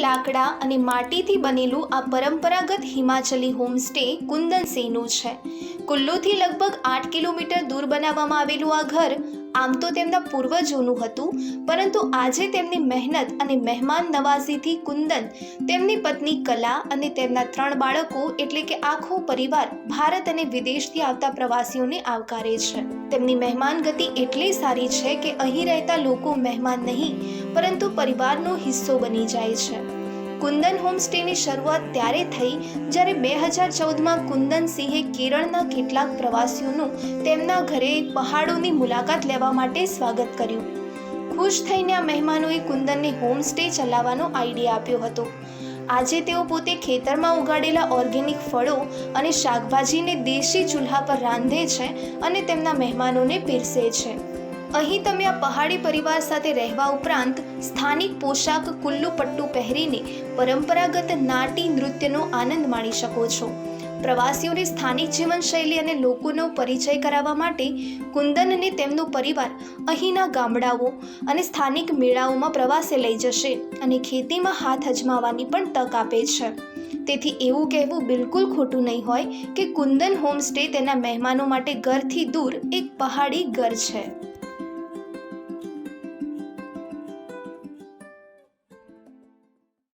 લાકડા અને માટીથી બનેલું આ પરંપરાગત હિમાચલી હોમસ્ટે કુંદન સિંહનું છે. કુલ્લુથી લગભગ 8 કિલોમીટર દૂર બનાવવામાં આવેલું આ ઘર આમ તો તેમના પૂર્વજોનું હતું, પરંતુ આજે તેમની મહેનત અને મહેમાન નવાઝીથી કુંદન, તેમની પત્ની કલા અને તેમના 3 બાળકો એટલે કે આખો પરિવાર ભારત અને વિદેશથી આવતા પ્રવાસીઓને આવકારે છે. તેમની મહેમાન ગતિ એટલી સારી છે કે અહીં રહેતા લોકો મહેમાન નહીં પરંતુ પરિવારનો હિસ્સો બની જાય છે. કુંદન હોમસ્ટેની શરૂઆત ત્યારે થઈ જ્યારે 2014માં કુંદન સિંહે કેરળના કેટલાક પ્રવાસીઓનું તેમના ઘરે પહાડોની મુલાકાત લેવા માટે સ્વાગત કર્યું. ખુશ થઈને આ મહેમાનોએ કુંદનને હોમસ્ટે ચલાવવાનો આઈડિયા આપ્યો હતો. આજે તેઓ પોતે ખેતરમાં ઉગાડેલા ઓર્ગેનિક ફળો અને શાકભાજીને દેશી ચૂલ્હા પર રાંધે છે અને તેમના મહેમાનોને પીરસે છે. અહીં તમે આ પહાડી પરિવાર સાથે રહેવા ઉપરાંત સ્થાનિક પોશાક કુલ્લુ પટ્ટુ પહેરીને પરંપરાગત નાટી નૃત્યનો આનંદ માણી શકો છો. પ્રવાસીઓને સ્થાનિક જીવનશૈલી અને લોકોનો પરિચય કરાવવા માટે કુંદન અને તેમનો પરિવાર અહીંના ગામડાઓ અને સ્થાનિક મેળાઓમાં પ્રવાસે લઈ જશે અને ખેતીમાં હાથ અજમાવવાની પણ તક આપે છે. તેથી એવું કહેવું બિલકુલ ખોટું નહીં હોય કે કુંદન હોમસ્ટે તેના મહેમાનો માટે ઘરથી દૂર એક પહાડી ઘર છે.